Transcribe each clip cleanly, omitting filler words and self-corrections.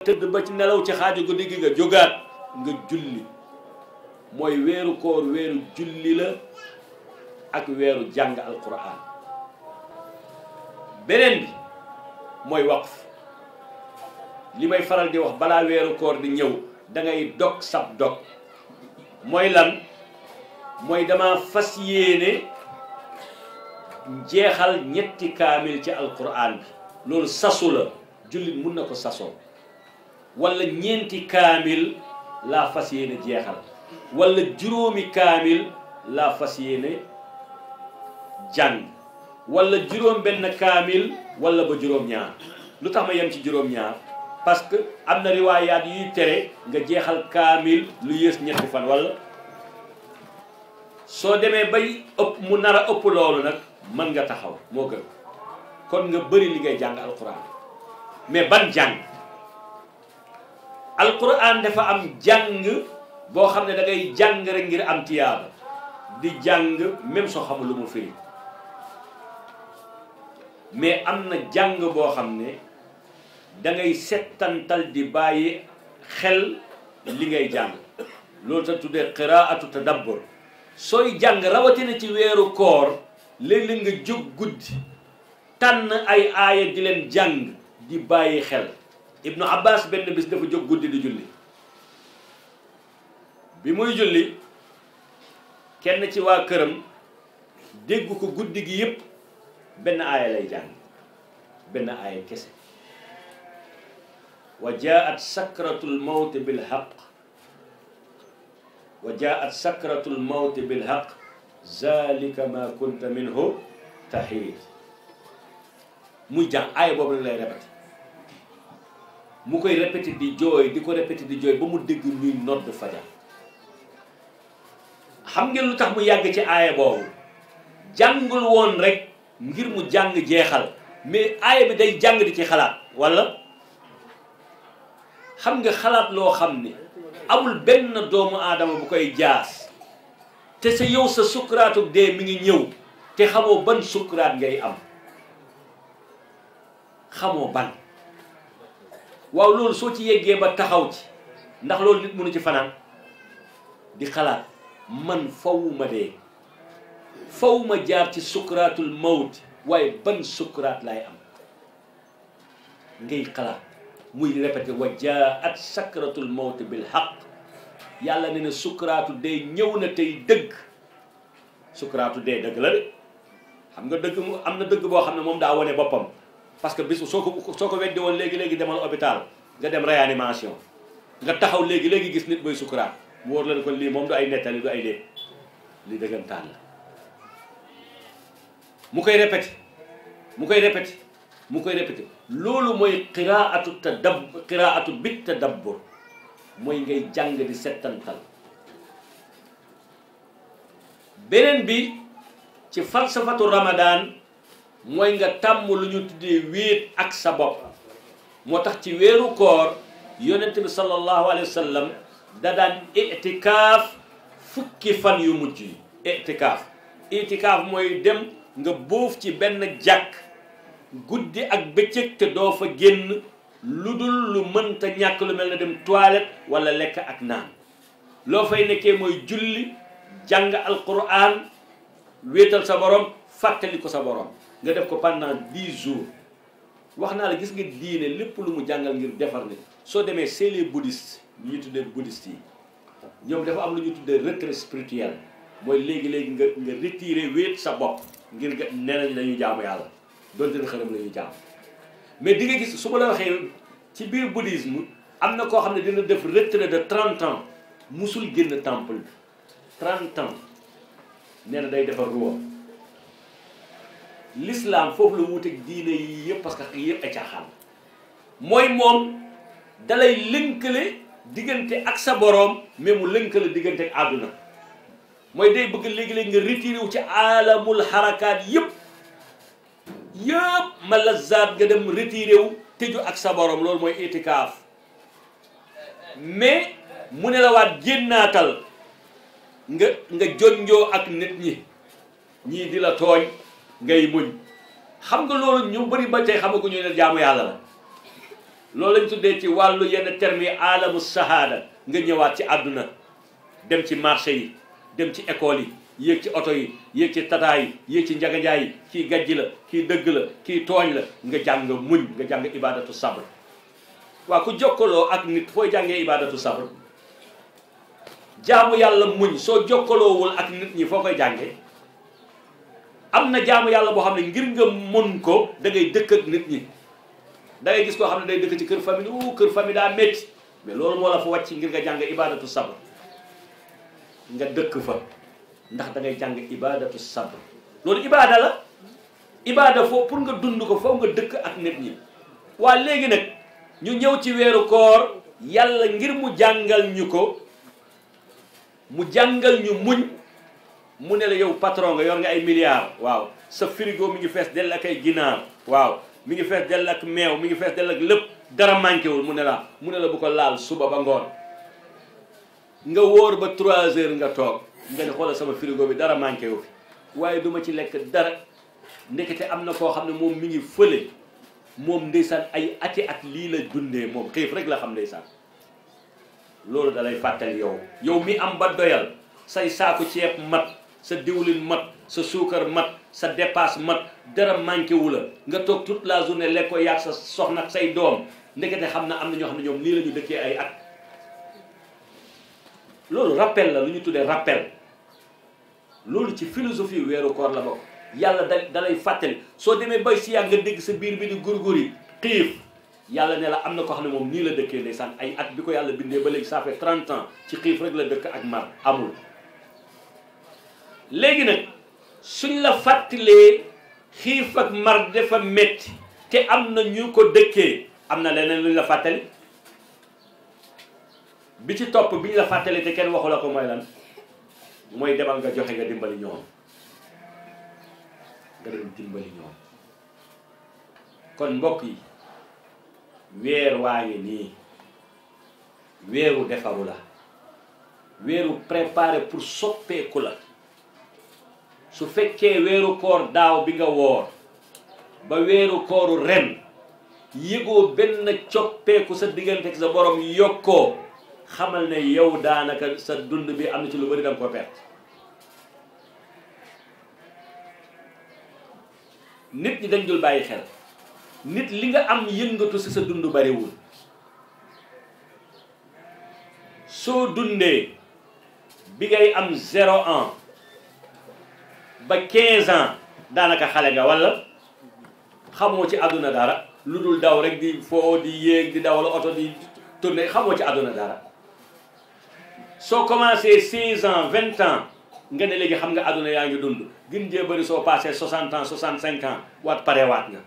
tëdd ba ci nelaw ci xaaju guddi gi nga jógaat nga julli mooy weeru koor weeru julli la ak weeru jàng alquran beneen bi mooy waqf li may faral di wax balaa weeru koor di ñëw da ngay dog sab dog mooy lan mooy dama fas yéene jeexal ñetti kaamil ci alquran bi loolu sasu la jullit mun na ko sasoo wala ñeenti kaamil laa fas yéene jeexal wala juróomi kaamil laa fas yéene jàng wala juróom benn kaamil wala ba juróom ñaar lu tax ma yem ci juróom ñaar parce que am na riwaayaat yuy tere nga jeexal kaamil lu yées ñetti fan wala soo demee bay ëpp mu nar a ëpp loolu nag mën nga taxaw moo gën kon nga bëri li ngay jàng alquran mais ban jàng alquran dafa am jàng boo xam ne da ngay jàng rek ngir am tiyaaba di jàng même soo xamul lu mu firi mais am na jàng boo xam ne da ngay settantal di bàyyi xel li ngay jàng loolu ta tuddee qiraatu tadabbur sooy jàng rawatina ci weeru koor léeg-léeg nga jóg guddi tànn ay aaya di leen jàng di bàyyi xel Ibnu Abbas benn bis dafa jóg guddi di julli bi muy julli kenn ci waa këram dégg ko guddi gi yépp benn aaya lay jàng benn aaya kese wa jaat sakratul mawt bil haqq wa jaat sakratul mawt bil haqq zalika ma kunta minhu tahid muy jàng aaya boobu la lay répété mu koy répété di jooy di ko répété di jooy ba mu dégg ñuy nodd fajar xam ngeen lu tax mu yàgg ci aaya boobu jàngul woon rek ngir mu jàng jeexal mais aaya bi day jàng di ci xalaat wala xam nga xalaat loo xam ne amul benn doomu aadama bu koy jaas te sa yow sa sukuraatu dee mi ngi ñëw te xamoo ban sukuraat ngay am xamoo ban waaw loolu soo ci yeggee ba taxaw ci ndax loolu nit mënu ci fanaan di xalaat man fawuma dee fawuma jaar ci sukraatul mawt waaye ban sukuraat laay am ngay xalaat muy répété wa jaat sakratul mawt bil haqq yàlla ne na sukuraatu dee ñëw na tey dëgg sukuraatu dee dëgg la de xam nga dëgg mu am na dëgg boo xam ne moom daa wane boppam parce que bis soo ko weddi woon léegi-léegi demal hôpital nga dem réanimation nga taxaw léegi-léegi gis nit mooy sukuraat mu wóor la ne ko lii moom du ay nettali du ay léeb li dëggantaan la mu koy répété mu koy répété mu koy répété loolu mooy qiraatu bit tadabbur mooy ngay jàng di settantal beneen bi ci falsafatu ramadan mooy nga tàmm lu ñu tuddee wéet ak sa bopp moo tax ci weeru koor yonent bi sallallahu alayhi wa sallam da daan itikaaf fukki fan yu mujj yi itikaaf mooy dem nga bóof ci benn jàkk guddi ak bëccëg te doo fa génn lu dul lu mënta ñàkk lu mel na dem toilette wala lekk ak naan loo fay nekkee mooy julli jàng alquran wéetal sa borom fàttali ko sa borom nga def ko pendant 10 jours wax naa la gis nga diine lépp lu mu jàngal ngir defar nit soo demee c'est les bouddhistes ñu ñu tuddee bouddhistes yi ñoom dafa am lu ñu tuddee retrait spirituel mooy léegi-léegi nga retiré wéet sa bopp ngir nga nee nañ la ñu jaamu yàlla doonte ne xërëm la ñu jaamu mais di nga gis su ma la waxee ci biir bouddhisme am na koo xam ne dina def retrait de 30 ans musul génn temple bi 30 ans nee na day defar ruwa l'islam foofu la wuuteeg diine yi yëpp parce que yëpp ay caaxaan mooy moom dalay lënkale diggante ak sa boroom mais mu lënkale diggante ak àdduna mooy day bëgg léegi-léegi nga retiré wu ci alamul xarakaat yëpp malazaat nga dem retiré wu tëju ak sa boroom loolu mooy itikaaf mais mu ne la waat génnaatal nga jonjoo ak nit ñii di la tooñ ngay muñ xam nga loolu ñu bari ba tey xamaguñu ne jaamu yàlla la loolu lañ tuddee ci wàllu yenn termes yi aalamu sahaada nga ñëwaat ci àdduna dem ci marché yi dem ci école yi yéeg ci oto yi yéeg ci tata yi yéeg ci njaganjaay yi kii gajji la kii dëgg la kii tooñ la nga jàng muñ nga jàng ibadatu sabr waa ku jokkaloo ak nit fooy jàngee ibadatu sabr jaamu yàlla muñ soo jokkaloowul ak nit ñi foo koy jàngee am na jaamu yàlla boo xam ne ngir nga mun ko da ngay dëkk ak nit ñi da ngay gis koo xam ne day dëkk ci kër famille kër famille daa métti mais loolu moo la fa wàcc ngir nga jàng ibadatu sabr nga dëkk fa ndax da ngay jàng ibadatu sabr loolu ibada la ibada foofu pour nga dund ko foofu nga dëkk ak nit ñi waa léegi nag ñu ñëw ci weeru koor yàlla ngir mu jàngal ñu ko mu jàngal ñu muñ mu ne la yow patron nga yor nga ay milliards waaw sa frigo mi ngi fees dell ak ay ginaar waaw mi ngi fees dell ak meew mi ngi fees dell ak lépp dara manqué wul mu ne la bu ko laal suba ba ngoon nga wóor ba 3 heures nga toog nga ne xoolal sama frigo bi dara manqué wu fi waaye duma ci lekk dara ndekete am na koo xam ne moom mi ngi fële moom ndeysaan ay ati at lii la dundee moom xiif rek la xam ndeysaan loolu da lay fàttali yow mi am ba doyal say saaku ceeb mat sa diwlin mat sa suukar mat sa dépasse mat dara manqué wu la nga toog toute la journée lekk ko yaag sa soxna ak say doom ndekete xam na am na ñoo xam ne ñoom lii la ñu dëkkee ay at loolu rappel la lu ñu tuddee rappel loolu ci philosophie weeru koor la bokk yàlla da lay fàttali soo demee bay si yàgg nga dégg sa biir bi di gurgur yi xiif yàlla ne la am na ko xam ne moom nii la dëkkee ndeysaan ay at bi ko yàlla bindee ba léegi ça fait 30 ans ci xiif rek la dëkk ak mar amul léegi nag suñ la fàttalee xiif ak mar dafa métti te am na ñu ko dëkkee am na leneen luñ la fàttali bi ci topp bi ñu la fàttalee te kenn waxu la ko mooy lan mooy demal nga joxe nga dimbali ñoom nga dem dimbali ñoom kon mbokk yi weer waa ngi nii weeru defaru la weeru préparé pour soppeeku la su fekkee weeru koor daaw bi nga woor ba weeru kooru ren yëgoo benn coppeeku sa diggante ak sa borom yokkoo xamal ne yow daanaka sa dund bi am na ci lu bari danga ko perte nit ñi dañ dul bàyyi xel nit li nga am yëngatu si sa dund bariwul soo dundee bi ngay am 0 ans ba 15 ans daanaka xale nga walla xamoo ci àdduna dara lu dul daw rek di foo di yéeg di dawal oto di tourner xamoo ci àdduna dara soo commencé 16 ans 20 ans nga ne léegi xam nga àdduna yaa ngi dund gën jee bëri soo passé 60 ans 65 ans waat pare waat nga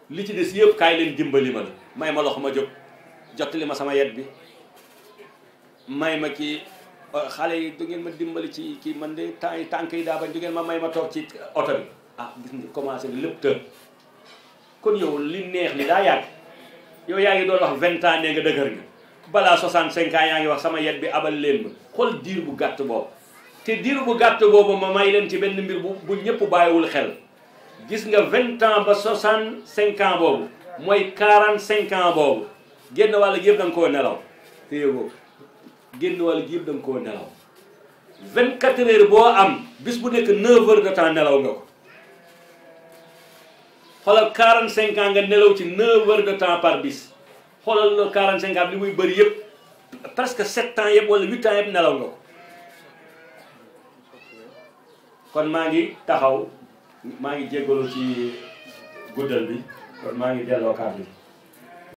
li ci des yëpp kaay leen dimbali ma la may ma loxo ma jóg jottali ma sama yet bi may ma kii xale yi du ngeen ma dimbali ci kii man de temps yi tànk yi daa bañ du ngeen ma may ma toog ci oto bi ah gis nga commencé lépp tër kon yow li neex li daa yàgg yow yaa ngi doon wax 20 ans nee nga dëgër nga balaa 65 ans yaa ngi wax sama yet bi abal leen ma xool diir bu gàtt boobu te diir bu gàtt boobu ma may leen ci benn mbir bu ñëpp bàyyiwul xel gis nga 20 ans ba 65 ans boobu mooy 45 ans boobu génn wàll gi yëpp da nga koo nelaw te yëgoo génn wàll gi yëpp da nga koo nelaw 24 heures boo am bis bu nekk 9 heures de temps nelaw nga ko xoolal 45 ans nga nelaw ci 9 heures de temps par bis xoolal la 45 ans li muy bëri yëpp presque 7 ans yëpp wala 8 ans yëpp nelaw nga ko kon maa ngi taxaw maa ngi jégalu ci guddal bi kon maa ngi delloo kàddu bi